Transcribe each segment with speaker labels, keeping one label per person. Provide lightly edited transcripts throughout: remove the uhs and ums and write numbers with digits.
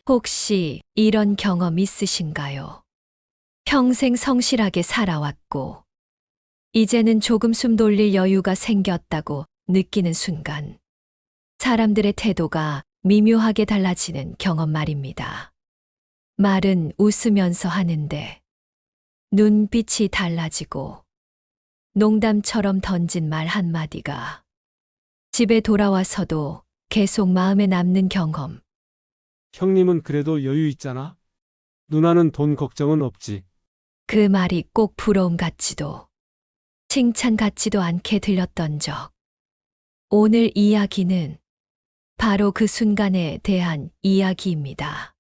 Speaker 1: 혹시 이런 경험 있으신가요? 평생 성실하게 살아왔고, 이제는 조금 숨 돌릴 여유가 생겼다고 느끼는 순간, 사람들의 태도가 미묘하게 달라지는 경험 말입니다. 말은 웃으면서 하는데, 눈빛이 달라지고, 농담처럼 던진 말 한마디가 집에 돌아와서도 계속 마음에 남는 경험.
Speaker 2: 형님은 그래도 여유 있잖아? 누나는 돈 걱정은 없지.
Speaker 1: 그 말이 꼭 부러움 같지도, 칭찬 같지도 않게 들렸던 적. 오늘 이야기는 바로 그 순간에 대한 이야기입니다.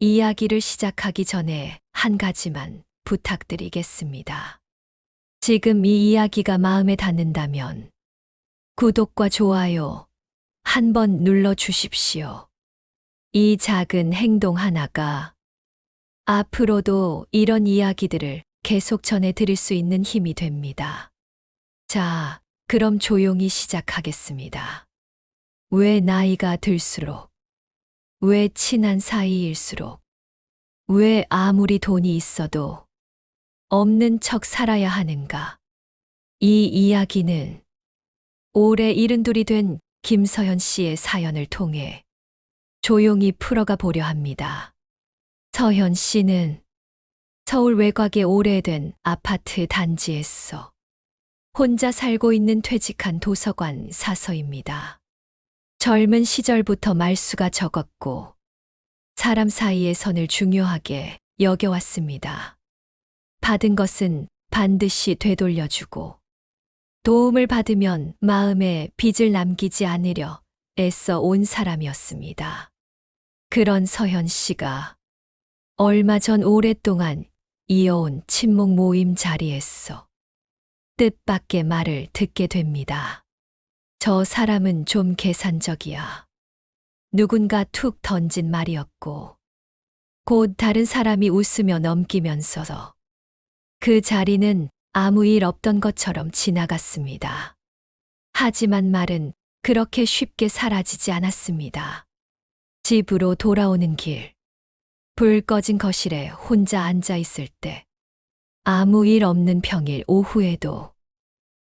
Speaker 1: 이야기를 시작하기 전에 한 가지만 부탁드리겠습니다. 지금 이 이야기가 마음에 닿는다면 구독과 좋아요 한번 눌러 주십시오. 이 작은 행동 하나가 앞으로도 이런 이야기들을 계속 전해드릴 수 있는 힘이 됩니다. 자, 그럼 조용히 시작하겠습니다. 왜 나이가 들수록, 왜 친한 사이일수록, 왜 아무리 돈이 있어도 없는 척 살아야 하는가? 이 이야기는 올해 72이 된 김서현 씨의 사연을 통해 조용히 풀어가 보려 합니다. 서현 씨는 서울 외곽의 오래된 아파트 단지에서 혼자 살고 있는 퇴직한 도서관 사서입니다. 젊은 시절부터 말수가 적었고 사람 사이의 선을 중요하게 여겨왔습니다. 받은 것은 반드시 되돌려주고 도움을 받으면 마음에 빚을 남기지 않으려 애써 온 사람이었습니다. 그런 서현 씨가 얼마 전 오랫동안 이어온 친목 모임 자리에서 뜻밖의 말을 듣게 됩니다. 저 사람은 좀 계산적이야. 누군가 툭 던진 말이었고, 곧 다른 사람이 웃으며 넘기면서 그 자리는 아무 일 없던 것처럼 지나갔습니다. 하지만 말은 그렇게 쉽게 사라지지 않았습니다. 집으로 돌아오는 길, 불 꺼진 거실에 혼자 앉아 있을 때, 아무 일 없는 평일 오후에도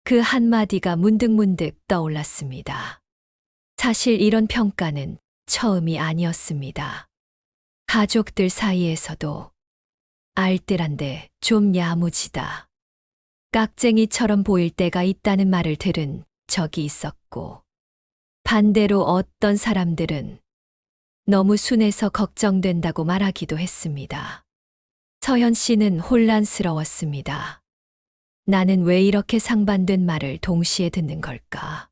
Speaker 1: 그 한마디가 문득문득 떠올랐습니다. 사실 이런 평가는 처음이 아니었습니다. 가족들 사이에서도 알뜰한데 좀 야무지다. 깍쟁이처럼 보일 때가 있다는 말을 들은 적이 있었고, 반대로 어떤 사람들은 너무 순해서 걱정된다고 말하기도 했습니다. 서현 씨는 혼란스러웠습니다. 나는 왜 이렇게 상반된 말을 동시에 듣는 걸까?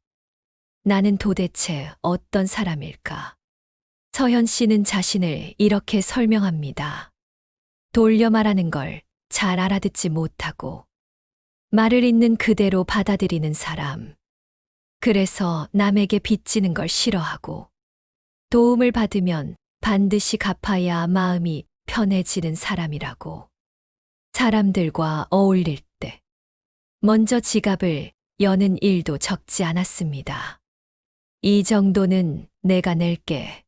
Speaker 1: 나는 도대체 어떤 사람일까? 서현 씨는 자신을 이렇게 설명합니다. 돌려 말하는 걸 잘 알아듣지 못하고 말을 있는 그대로 받아들이는 사람. 그래서 남에게 빚지는 걸 싫어하고 도움을 받으면 반드시 갚아야 마음이 편해지는 사람이라고. 사람들과 어울릴 때 먼저 지갑을 여는 일도 적지 않았습니다. 이 정도는 내가 낼게.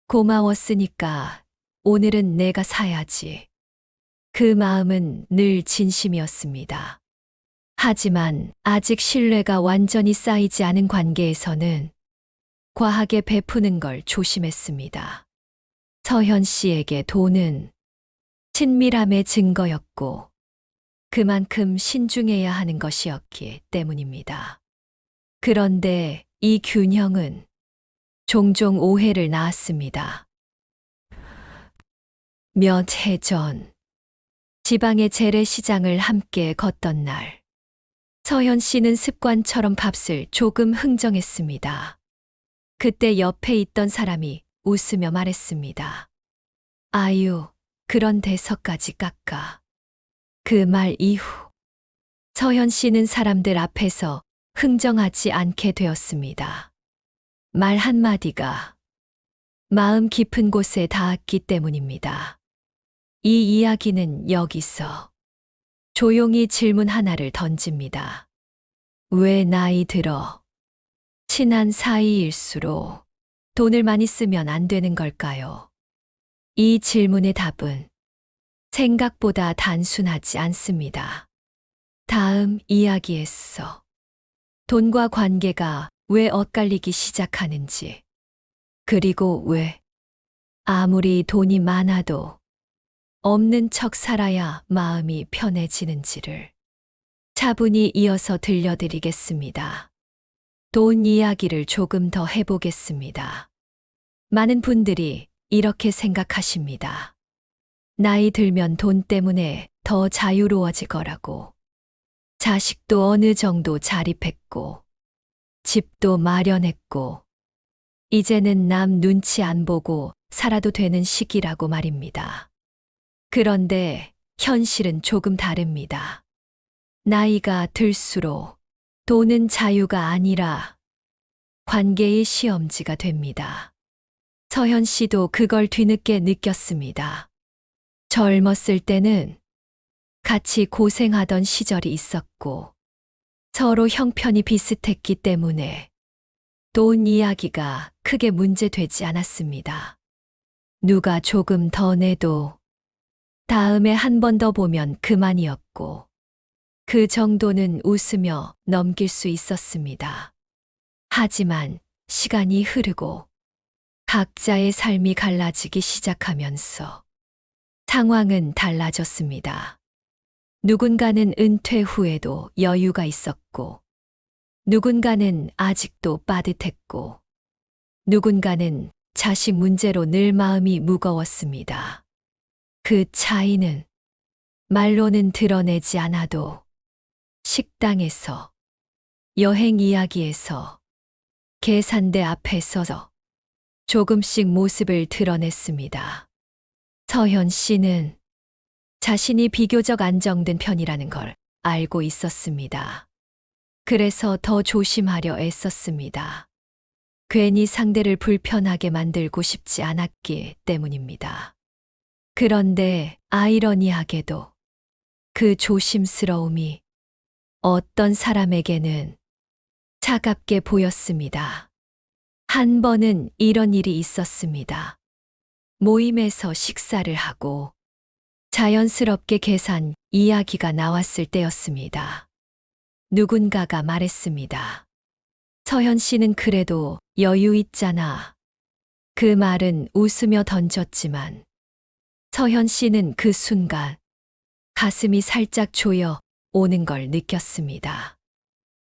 Speaker 1: 고마웠으니까 오늘은 내가 사야지. 그 마음은 늘 진심이었습니다. 하지만 아직 신뢰가 완전히 쌓이지 않은 관계에서는 과하게 베푸는 걸 조심했습니다. 서현 씨에게 돈은 친밀함의 증거였고 그만큼 신중해야 하는 것이었기 때문입니다. 그런데 이 균형은 종종 오해를 낳았습니다. 몇 해 전 지방의 재래시장을 함께 걷던 날 서현 씨는 습관처럼 값을 조금 흥정했습니다. 그때 옆에 있던 사람이 웃으며 말했습니다. 아유, 그런 데서까지 깎아. 그 말 이후 서현 씨는 사람들 앞에서 흥정하지 않게 되었습니다. 말 한마디가 마음 깊은 곳에 닿았기 때문입니다. 이 이야기는 여기서 조용히 질문 하나를 던집니다. 왜 나이 들어 친한 사이일수록 돈을 많이 쓰면 안 되는 걸까요? 이 질문의 답은 생각보다 단순하지 않습니다. 다음 이야기에서 돈과 관계가 왜 엇갈리기 시작하는지, 그리고 왜 아무리 돈이 많아도 없는 척 살아야 마음이 편해지는지를 차분히 이어서 들려드리겠습니다. 돈 이야기를 조금 더 해보겠습니다. 많은 분들이 이렇게 생각하십니다. 나이 들면 돈 때문에 더 자유로워지거라고. 자식도 어느 정도 자립했고, 집도 마련했고, 이제는 남 눈치 안 보고 살아도 되는 시기라고 말입니다. 그런데 현실은 조금 다릅니다. 나이가 들수록 돈은 자유가 아니라 관계의 시험지가 됩니다. 서현 씨도 그걸 뒤늦게 느꼈습니다. 젊었을 때는 같이 고생하던 시절이 있었고 서로 형편이 비슷했기 때문에 돈 이야기가 크게 문제되지 않았습니다. 누가 조금 더 내도 다음에 한 번 더 보면 그만이었고 그 정도는 웃으며 넘길 수 있었습니다. 하지만 시간이 흐르고 각자의 삶이 갈라지기 시작하면서 상황은 달라졌습니다. 누군가는 은퇴 후에도 여유가 있었고, 누군가는 아직도 빠듯했고, 누군가는 자식 문제로 늘 마음이 무거웠습니다. 그 차이는 말로는 드러내지 않아도 식당에서, 여행 이야기에서, 계산대 앞에 서서 조금씩 모습을 드러냈습니다. 서현 씨는 자신이 비교적 안정된 편이라는 걸 알고 있었습니다. 그래서 더 조심하려 애썼습니다. 괜히 상대를 불편하게 만들고 싶지 않았기 때문입니다. 그런데 아이러니하게도 그 조심스러움이 어떤 사람에게는 차갑게 보였습니다. 한 번은 이런 일이 있었습니다. 모임에서 식사를 하고 자연스럽게 계산 이야기가 나왔을 때였습니다. 누군가가 말했습니다. 서현 씨는 그래도 여유 있잖아. 그 말은 웃으며 던졌지만 서현 씨는 그 순간 가슴이 살짝 조여 오는 걸 느꼈습니다.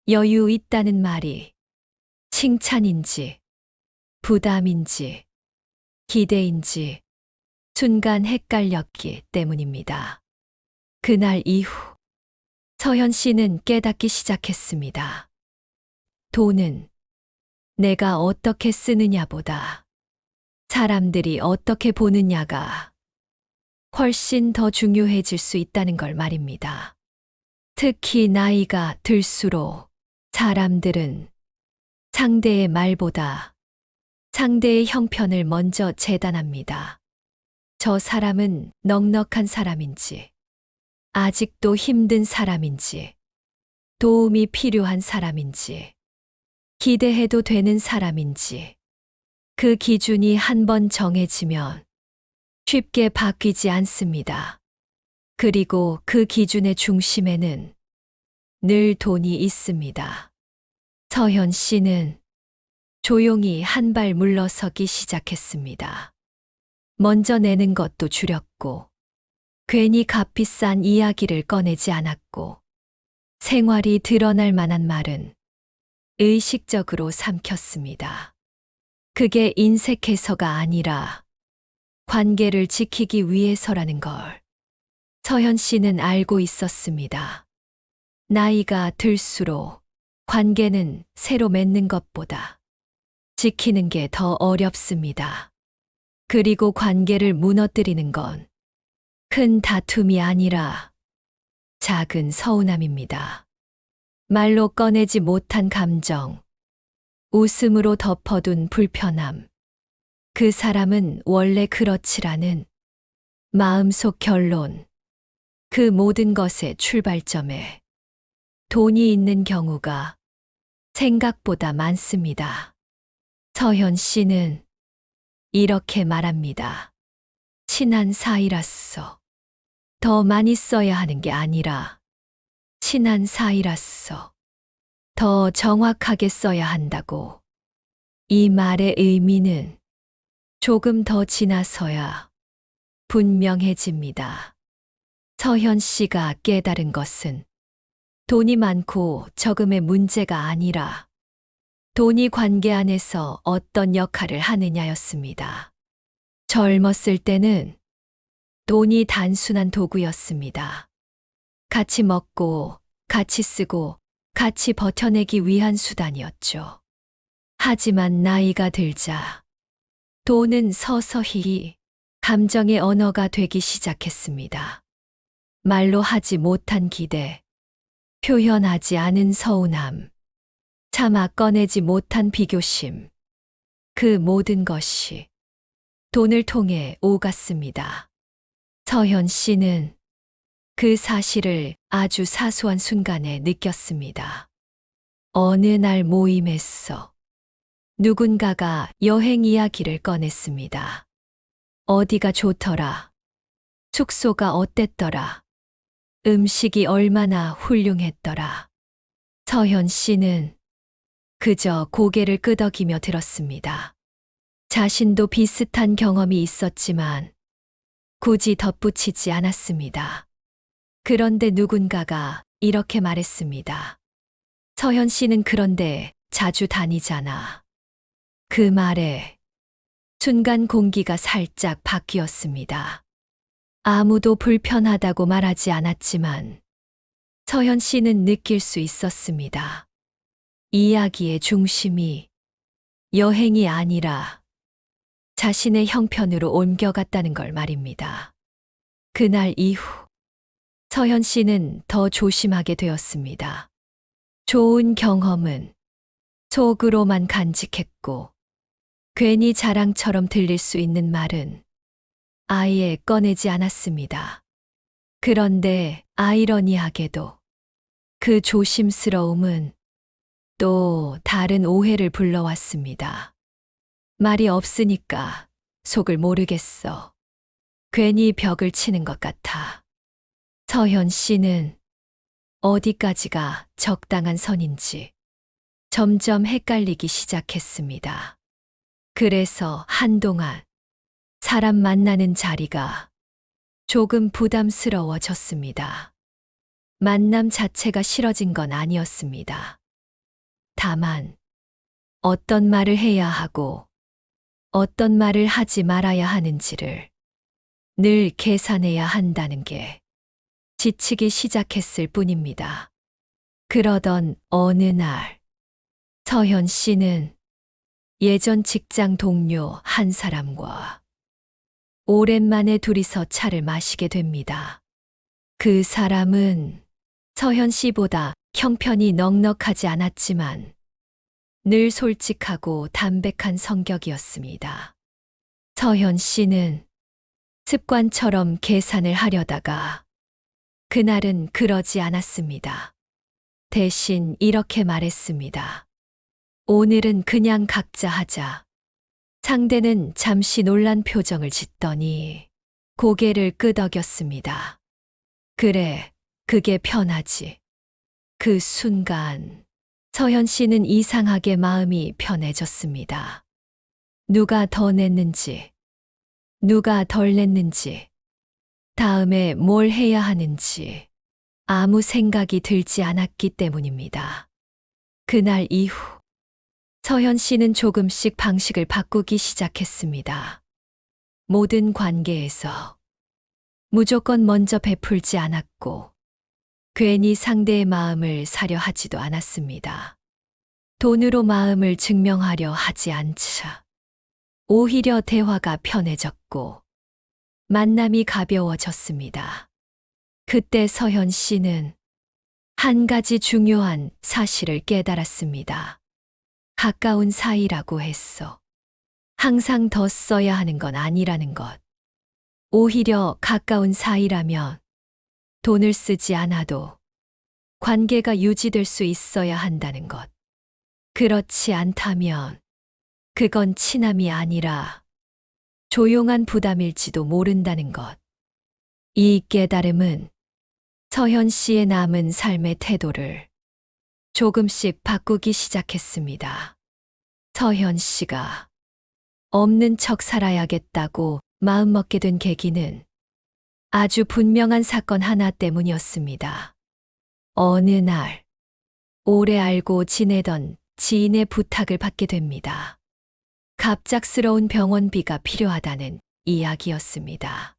Speaker 1: 여유 있다는 말이 칭찬인지 부담인지 기대인지 순간 헷갈렸기 때문입니다. 그날 이후 서현 씨는 깨닫기 시작했습니다. 돈은 내가 어떻게 쓰느냐보다 사람들이 어떻게 보느냐가 훨씬 더 중요해질 수 있다는 걸 말입니다. 특히 나이가 들수록 사람들은 상대의 말보다 상대의 형편을 먼저 재단합니다. 저 사람은 넉넉한 사람인지, 아직도 힘든 사람인지, 도움이 필요한 사람인지, 기대해도 되는 사람인지, 그 기준이 한 번 정해지면 쉽게 바뀌지 않습니다. 그리고 그 기준의 중심에는 늘 돈이 있습니다. 서현 씨는 조용히 한 발 물러서기 시작했습니다. 먼저 내는 것도 줄였고, 괜히 값비싼 이야기를 꺼내지 않았고, 생활이 드러날 만한 말은 의식적으로 삼켰습니다. 그게 인색해서가 아니라 관계를 지키기 위해서라는 걸 서현 씨는 알고 있었습니다. 나이가 들수록 관계는 새로 맺는 것보다 지키는 게 더 어렵습니다. 그리고 관계를 무너뜨리는 건 큰 다툼이 아니라 작은 서운함입니다. 말로 꺼내지 못한 감정, 웃음으로 덮어둔 불편함. 그 사람은 원래 그렇지라는 마음속 결론. 그 모든 것의 출발점에 돈이 있는 경우가 생각보다 많습니다. 서현 씨는 이렇게 말합니다. 친한 사이라서 더 많이 써야 하는 게 아니라 친한 사이라서 더 정확하게 써야 한다고. 이 말의 의미는 조금 더 지나서야 분명해집니다. 서현 씨가 깨달은 것은 돈이 많고 적음의 문제가 아니라 돈이 관계 안에서 어떤 역할을 하느냐였습니다. 젊었을 때는 돈이 단순한 도구였습니다. 같이 먹고, 같이 쓰고, 같이 버텨내기 위한 수단이었죠. 하지만 나이가 들자 돈은 서서히 감정의 언어가 되기 시작했습니다. 말로 하지 못한 기대, 표현하지 않은 서운함, 차마 꺼내지 못한 비교심, 그 모든 것이 돈을 통해 오갔습니다. 서현 씨는 그 사실을 아주 사소한 순간에 느꼈습니다. 어느 날 모임에서 누군가가 여행 이야기를 꺼냈습니다. 어디가 좋더라. 숙소가 어땠더라. 음식이 얼마나 훌륭했더라. 서현 씨는 그저 고개를 끄덕이며 들었습니다. 자신도 비슷한 경험이 있었지만 굳이 덧붙이지 않았습니다. 그런데 누군가가 이렇게 말했습니다. 서현 씨는 그런데 자주 다니잖아. 그 말에 순간 공기가 살짝 바뀌었습니다. 아무도 불편하다고 말하지 않았지만 서현 씨는 느낄 수 있었습니다. 이야기의 중심이 여행이 아니라 자신의 형편으로 옮겨갔다는 걸 말입니다. 그날 이후 서현 씨는 더 조심하게 되었습니다. 좋은 경험은 속으로만 간직했고 괜히 자랑처럼 들릴 수 있는 말은 아예 꺼내지 않았습니다. 그런데 아이러니하게도 그 조심스러움은 또 다른 오해를 불러왔습니다. 말이 없으니까 속을 모르겠어. 괜히 벽을 치는 것 같아. 서현 씨는 어디까지가 적당한 선인지 점점 헷갈리기 시작했습니다. 그래서 한동안 사람 만나는 자리가 조금 부담스러워졌습니다. 만남 자체가 싫어진 건 아니었습니다. 다만 어떤 말을 해야 하고 어떤 말을 하지 말아야 하는지를 늘 계산해야 한다는 게 지치기 시작했을 뿐입니다. 그러던 어느 날 서현 씨는 예전 직장 동료 한 사람과 오랜만에 둘이서 차를 마시게 됩니다. 그 사람은 서현 씨보다 형편이 넉넉하지 않았지만 늘 솔직하고 담백한 성격이었습니다. 서현 씨는 습관처럼 계산을 하려다가 그날은 그러지 않았습니다. 대신 이렇게 말했습니다. 오늘은 그냥 각자 하자. 상대는 잠시 놀란 표정을 짓더니 고개를 끄덕였습니다. 그래, 그게 편하지. 그 순간 서현 씨는 이상하게 마음이 편해졌습니다. 누가 더 냈는지, 누가 덜 냈는지, 다음에 뭘 해야 하는지 아무 생각이 들지 않았기 때문입니다. 그날 이후 서현 씨는 조금씩 방식을 바꾸기 시작했습니다. 모든 관계에서 무조건 먼저 베풀지 않았고 괜히 상대의 마음을 사려 하지도 않았습니다. 돈으로 마음을 증명하려 하지 않자 오히려 대화가 편해졌고 만남이 가벼워졌습니다. 그때 서현 씨는 한 가지 중요한 사실을 깨달았습니다. 가까운 사이라고 했어. 항상 더 써야 하는 건 아니라는 것. 오히려 가까운 사이라면 돈을 쓰지 않아도 관계가 유지될 수 있어야 한다는 것. 그렇지 않다면 그건 친함이 아니라 조용한 부담일지도 모른다는 것. 이 깨달음은 서현 씨의 남은 삶의 태도를 조금씩 바꾸기 시작했습니다. 서현 씨가 없는 척 살아야겠다고 마음먹게 된 계기는 아주 분명한 사건 하나 때문이었습니다. 어느 날, 오래 알고 지내던 지인의 부탁을 받게 됩니다. 갑작스러운 병원비가 필요하다는 이야기였습니다.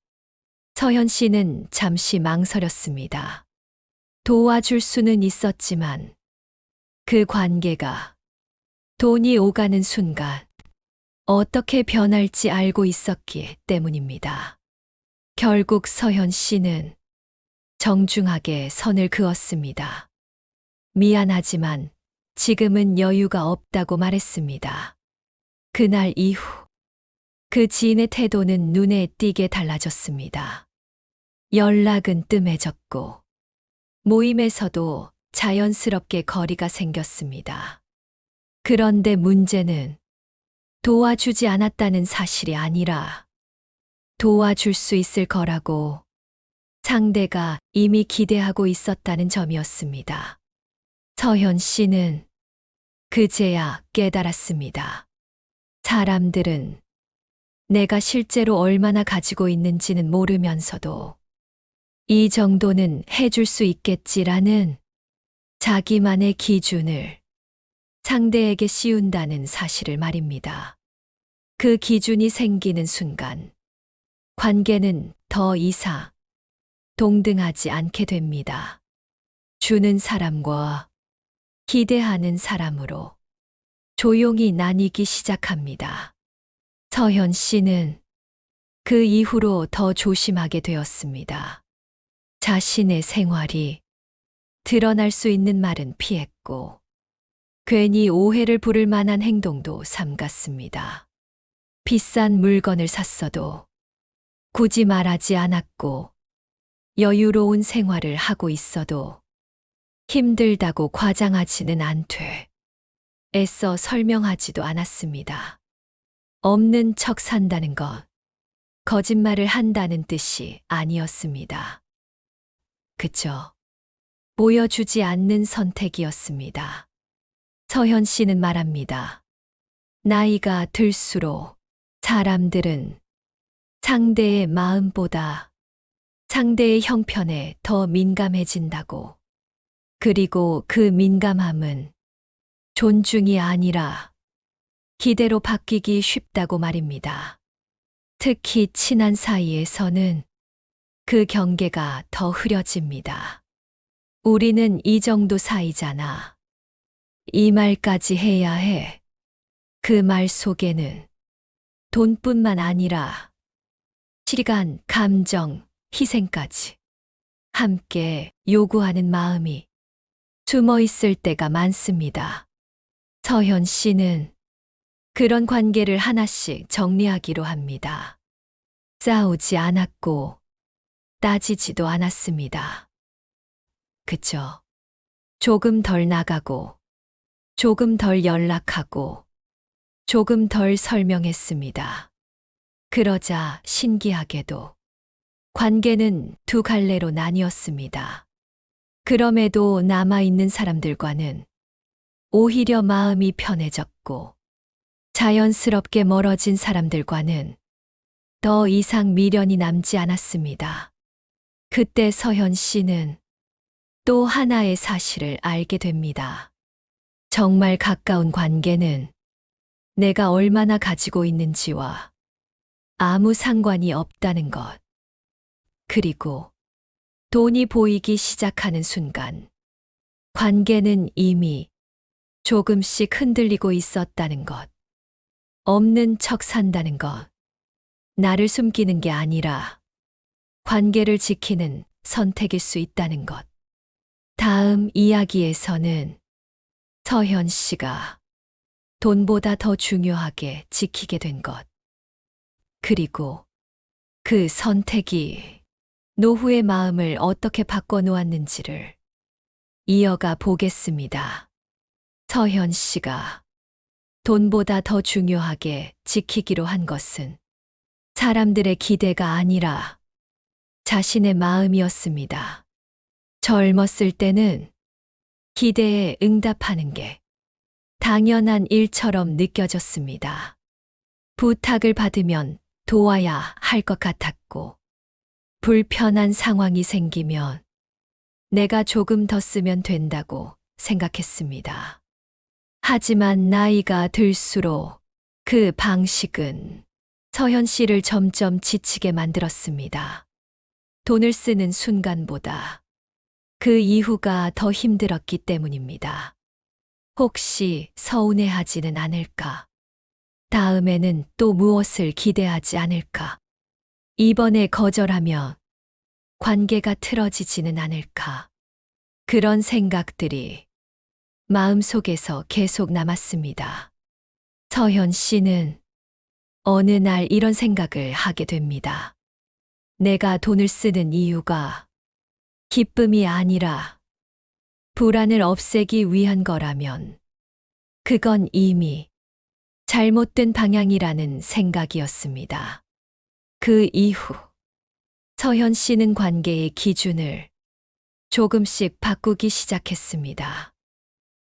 Speaker 1: 서현 씨는 잠시 망설였습니다. 도와줄 수는 있었지만 그 관계가 돈이 오가는 순간 어떻게 변할지 알고 있었기 때문입니다. 결국 서현 씨는 정중하게 선을 그었습니다. 미안하지만 지금은 여유가 없다고 말했습니다. 그날 이후 그 지인의 태도는 눈에 띄게 달라졌습니다. 연락은 뜸해졌고 모임에서도 자연스럽게 거리가 생겼습니다. 그런데 문제는 도와주지 않았다는 사실이 아니라 도와줄 수 있을 거라고 상대가 이미 기대하고 있었다는 점이었습니다. 서현 씨는 그제야 깨달았습니다. 사람들은 내가 실제로 얼마나 가지고 있는지는 모르면서도 이 정도는 해줄 수 있겠지라는 자기만의 기준을 상대에게 씌운다는 사실을 말입니다. 그 기준이 생기는 순간 관계는 더 이상 동등하지 않게 됩니다. 주는 사람과 기대하는 사람으로 조용히 나뉘기 시작합니다. 서현 씨는 그 이후로 더 조심하게 되었습니다. 자신의 생활이 드러날 수 있는 말은 피했고, 괜히 오해를 부를 만한 행동도 삼갔습니다. 비싼 물건을 샀어도 굳이 말하지 않았고, 여유로운 생활을 하고 있어도 힘들다고 과장하지는 않되, 애써 설명하지도 않았습니다. 없는 척 산다는 것, 거짓말을 한다는 뜻이 아니었습니다. 그저 보여주지 않는 선택이었습니다. 서현 씨는 말합니다. 나이가 들수록 사람들은 상대의 마음보다 상대의 형편에 더 민감해진다고. 그리고 그 민감함은 존중이 아니라 기대로 바뀌기 쉽다고 말입니다. 특히 친한 사이에서는 그 경계가 더 흐려집니다. 우리는 이 정도 사이잖아. 이 말까지 해야 해. 그 말 속에는 돈뿐만 아니라 시간, 감정, 희생까지 함께 요구하는 마음이 숨어 있을 때가 많습니다. 서현 씨는 그런 관계를 하나씩 정리하기로 합니다. 싸우지 않았고 따지지도 않았습니다. 그저 조금 덜 나가고 조금 덜 연락하고 조금 덜 설명했습니다. 그러자 신기하게도 관계는 두 갈래로 나뉘었습니다. 그럼에도 남아있는 사람들과는 오히려 마음이 편해졌고 자연스럽게 멀어진 사람들과는 더 이상 미련이 남지 않았습니다. 그때 서현 씨는 또 하나의 사실을 알게 됩니다. 정말 가까운 관계는 내가 얼마나 가지고 있는지와 아무 상관이 없다는 것. 그리고 돈이 보이기 시작하는 순간 관계는 이미 조금씩 흔들리고 있었다는 것. 없는 척 산다는 것. 나를 숨기는 게 아니라 관계를 지키는 선택일 수 있다는 것. 다음 이야기에서는 서현 씨가 돈보다 더 중요하게 지키게 된 것. 그리고 그 선택이 노후의 마음을 어떻게 바꿔놓았는지를 이어가 보겠습니다. 서현 씨가 돈보다 더 중요하게 지키기로 한 것은 사람들의 기대가 아니라 자신의 마음이었습니다. 젊었을 때는 기대에 응답하는 게 당연한 일처럼 느껴졌습니다. 부탁을 받으면 도와야 할 것 같았고, 불편한 상황이 생기면 내가 조금 더 쓰면 된다고 생각했습니다. 하지만 나이가 들수록 그 방식은 서현 씨를 점점 지치게 만들었습니다. 돈을 쓰는 순간보다 그 이후가 더 힘들었기 때문입니다. 혹시 서운해하지는 않을까? 다음에는 또 무엇을 기대하지 않을까? 이번에 거절하면 관계가 틀어지지는 않을까? 그런 생각들이 마음속에서 계속 남았습니다. 서현 씨는 어느 날 이런 생각을 하게 됩니다. 내가 돈을 쓰는 이유가 기쁨이 아니라 불안을 없애기 위한 거라면 그건 이미 잘못된 방향이라는 생각이었습니다. 그 이후 서현 씨는 관계의 기준을 조금씩 바꾸기 시작했습니다.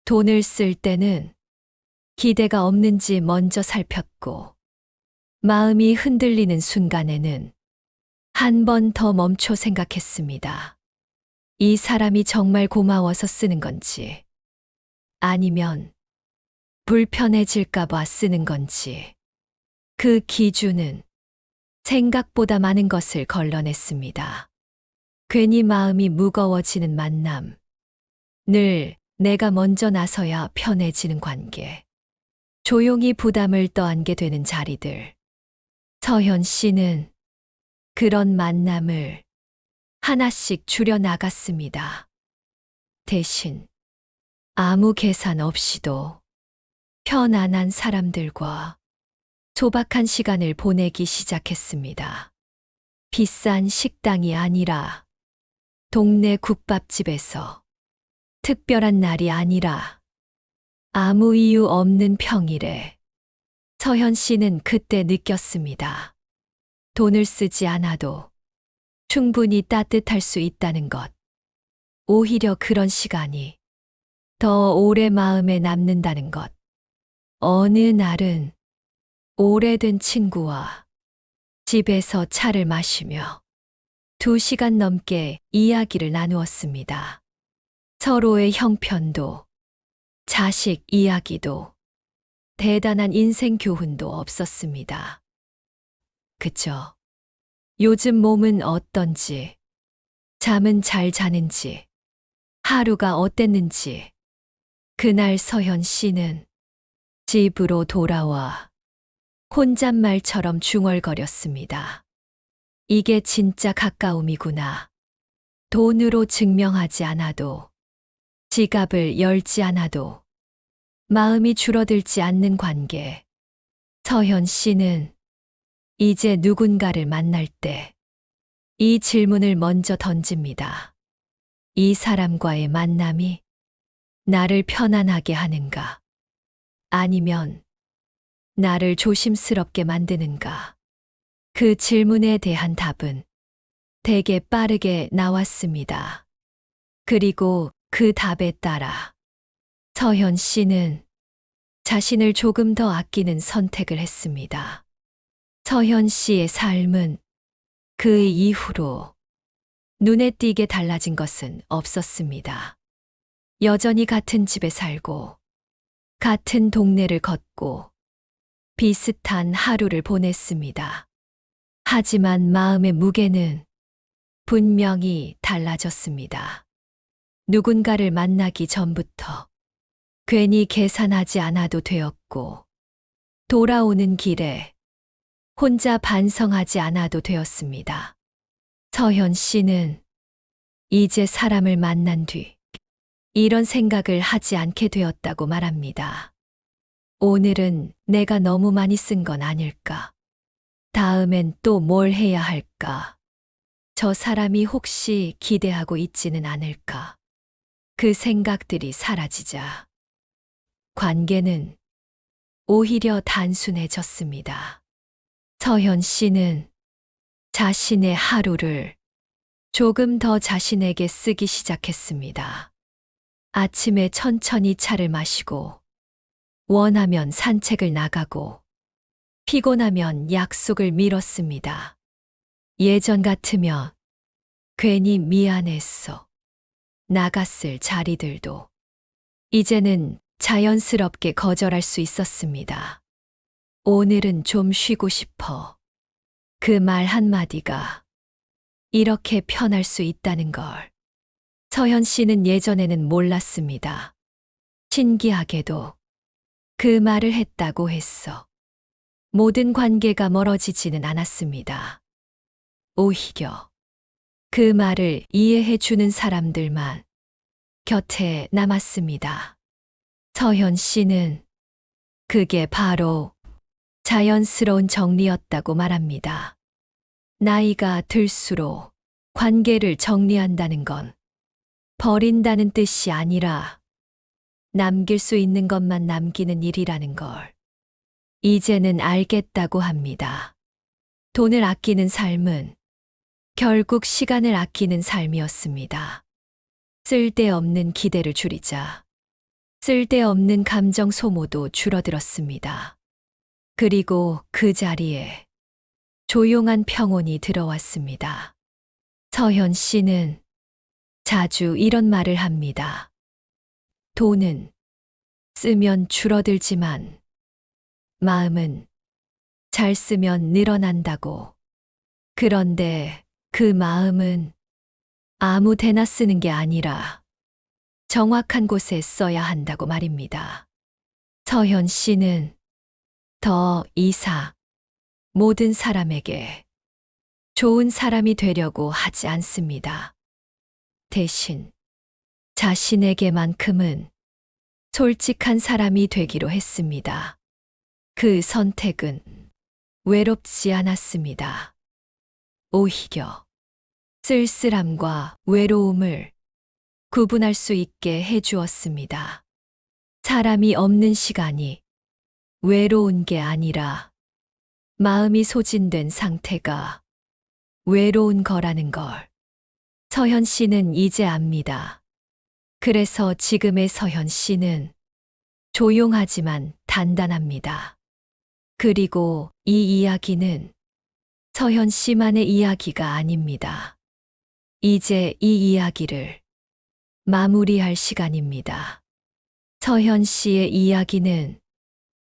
Speaker 1: 돈을 쓸 때는 기대가 없는지 먼저 살폈고, 마음이 흔들리는 순간에는 한 번 더 멈춰 생각했습니다. 이 사람이 정말 고마워서 쓰는 건지, 아니면 불편해질까봐 쓰는 건지, 그 기준은 생각보다 많은 것을 걸러냈습니다. 괜히 마음이 무거워지는 만남, 늘 내가 먼저 나서야 편해지는 관계, 조용히 부담을 떠안게 되는 자리들. 서현 씨는 그런 만남을 하나씩 줄여나갔습니다. 대신 아무 계산 없이도 편안한 사람들과 소박한 시간을 보내기 시작했습니다. 비싼 식당이 아니라 동네 국밥집에서, 특별한 날이 아니라 아무 이유 없는 평일에 서현 씨는 그때 느꼈습니다. 돈을 쓰지 않아도 충분히 따뜻할 수 있다는 것. 오히려 그런 시간이 더 오래 마음에 남는다는 것. 어느 날은 오래된 친구와 집에서 차를 마시며 2시간 넘게 이야기를 나누었습니다. 서로의 형편도, 자식 이야기도, 대단한 인생 교훈도 없었습니다. 그저 요즘 몸은 어떤지, 잠은 잘 자는지, 하루가 어땠는지. 그날 서현 씨는 집으로 돌아와 혼잣말처럼 중얼거렸습니다. 이게 진짜 가까움이구나. 돈으로 증명하지 않아도, 지갑을 열지 않아도 마음이 줄어들지 않는 관계. 서현 씨는 이제 누군가를 만날 때 이 질문을 먼저 던집니다. 이 사람과의 만남이 나를 편안하게 하는가? 아니면 나를 조심스럽게 만드는가? 그 질문에 대한 답은 되게 빠르게 나왔습니다. 그리고 그 답에 따라 서현 씨는 자신을 조금 더 아끼는 선택을 했습니다. 서현 씨의 삶은 그 이후로 눈에 띄게 달라진 것은 없었습니다. 여전히 같은 집에 살고, 같은 동네를 걷고, 비슷한 하루를 보냈습니다. 하지만 마음의 무게는 분명히 달라졌습니다. 누군가를 만나기 전부터 괜히 계산하지 않아도 되었고, 돌아오는 길에 혼자 반성하지 않아도 되었습니다. 서현 씨는 이제 사람을 만난 뒤 이런 생각을 하지 않게 되었다고 말합니다. 오늘은 내가 너무 많이 쓴 건 아닐까? 다음엔 또 뭘 해야 할까? 저 사람이 혹시 기대하고 있지는 않을까? 그 생각들이 사라지자 관계는 오히려 단순해졌습니다. 서현 씨는 자신의 하루를 조금 더 자신에게 쓰기 시작했습니다. 아침에 천천히 차를 마시고, 원하면 산책을 나가고, 피곤하면 약속을 미뤘습니다. 예전 같으면 괜히 미안했어 나갔을 자리들도 이제는 자연스럽게 거절할 수 있었습니다. 오늘은 좀 쉬고 싶어. 그 말 한마디가 이렇게 편할 수 있다는 걸 서현 씨는 예전에는 몰랐습니다. 신기하게도 그 말을 했다고 했어. 모든 관계가 멀어지지는 않았습니다. 오히려 그 말을 이해해 주는 사람들만 곁에 남았습니다. 서현 씨는 그게 바로 자연스러운 정리였다고 말합니다. 나이가 들수록 관계를 정리한다는 건 버린다는 뜻이 아니라 남길 수 있는 것만 남기는 일이라는 걸 이제는 알겠다고 합니다. 돈을 아끼는 삶은 결국 시간을 아끼는 삶이었습니다. 쓸데없는 기대를 줄이자 쓸데없는 감정 소모도 줄어들었습니다. 그리고 그 자리에 조용한 평온이 들어왔습니다. 서현 씨는 자주 이런 말을 합니다. 돈은 쓰면 줄어들지만 마음은 잘 쓰면 늘어난다고. 그런데 그 마음은 아무 데나 쓰는 게 아니라 정확한 곳에 써야 한다고 말입니다. 서현 씨는 더 이상 모든 사람에게 좋은 사람이 되려고 하지 않습니다. 대신 자신에게만큼은 솔직한 사람이 되기로 했습니다. 그 선택은 외롭지 않았습니다. 오히려 쓸쓸함과 외로움을 구분할 수 있게 해주었습니다. 사람이 없는 시간이 외로운 게 아니라 마음이 소진된 상태가 외로운 거라는 걸 서현 씨는 이제 압니다. 그래서 지금의 서현 씨는 조용하지만 단단합니다. 그리고 이 이야기는 서현 씨만의 이야기가 아닙니다. 이제 이 이야기를 마무리할 시간입니다. 서현 씨의 이야기는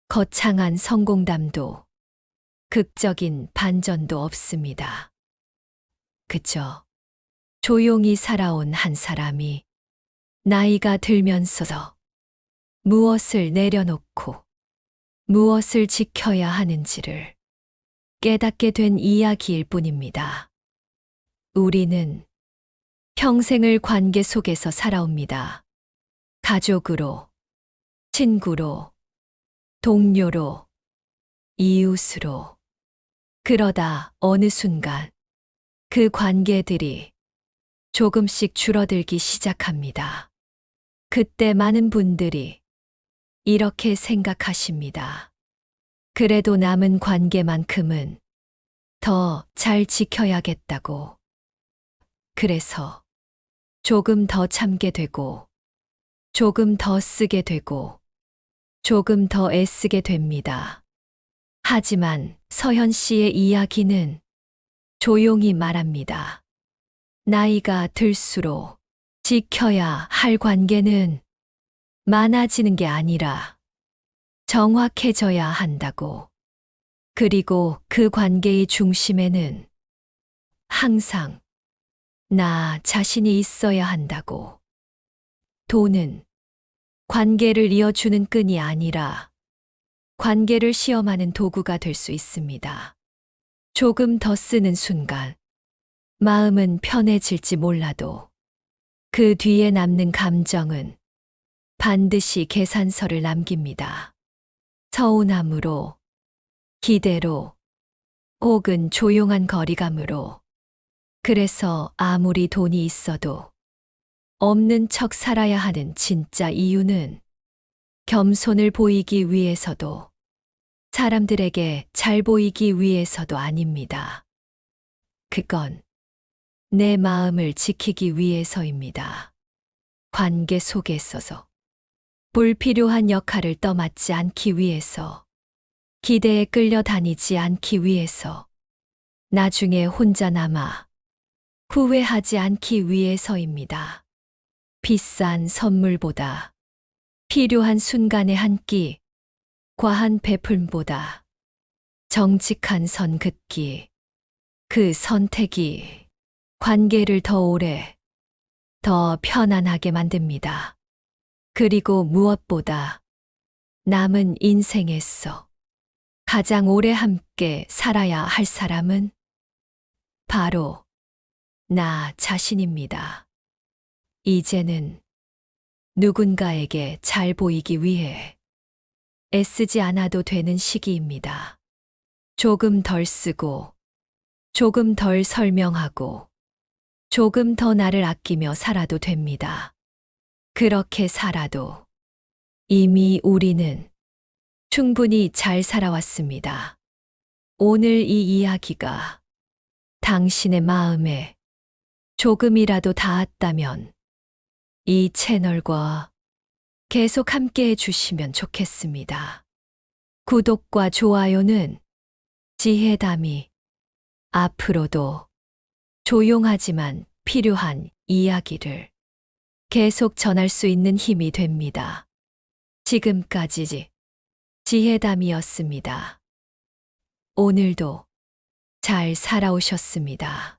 Speaker 1: 거창한 성공담도 극적인 반전도 없습니다. 그저 조용히 살아온 한 사람이 나이가 들면서 무엇을 내려놓고 무엇을 지켜야 하는지를 깨닫게 된 이야기일 뿐입니다. 우리는 평생을 관계 속에서 살아옵니다. 가족으로, 친구로, 동료로, 이웃으로. 그러다 어느 순간 그 관계들이 조금씩 줄어들기 시작합니다. 그때 많은 분들이 이렇게 생각하십니다. 그래도 남은 관계만큼은 더 잘 지켜야겠다고. 그래서 조금 더 참게 되고, 조금 더 쓰게 되고, 조금 더 애쓰게 됩니다. 하지만 서현 씨의 이야기는 조용히 말합니다. 나이가 들수록 지켜야 할 관계는 많아지는 게 아니라 정확해져야 한다고. 그리고 그 관계의 중심에는 항상 나 자신이 있어야 한다고. 돈은 관계를 이어주는 끈이 아니라 관계를 시험하는 도구가 될 수 있습니다. 조금 더 쓰는 순간 마음은 편해질지 몰라도 그 뒤에 남는 감정은 반드시 계산서를 남깁니다. 서운함으로, 기대로, 혹은 조용한 거리감으로. 그래서 아무리 돈이 있어도 없는 척 살아야 하는 진짜 이유는 겸손을 보이기 위해서도 사람들에게 잘 보이기 위해서도 아닙니다. 그건 내 마음을 지키기 위해서입니다. 관계 속에 있어서 불필요한 역할을 떠맡지 않기 위해서, 기대에 끌려다니지 않기 위해서, 나중에 혼자 남아 후회하지 않기 위해서입니다. 비싼 선물보다 필요한 순간의 한 끼, 과한 베풀보다 정직한 선 긋기, 그 선택이 관계를 더 오래, 더 편안하게 만듭니다. 그리고 무엇보다 남은 인생에서 가장 오래 함께 살아야 할 사람은 바로 나 자신입니다. 이제는 누군가에게 잘 보이기 위해 애쓰지 않아도 되는 시기입니다. 조금 덜 쓰고, 조금 덜 설명하고, 조금 더 나를 아끼며 살아도 됩니다. 그렇게 살아도 이미 우리는 충분히 잘 살아왔습니다. 오늘 이 이야기가 당신의 마음에 조금이라도 닿았다면 이 채널과 계속 함께 해주시면 좋겠습니다. 구독과 좋아요는 지혜담이 앞으로도 조용하지만 필요한 이야기를 계속 전할 수 있는 힘이 됩니다. 지금까지 지혜담이었습니다. 오늘도 잘 살아오셨습니다.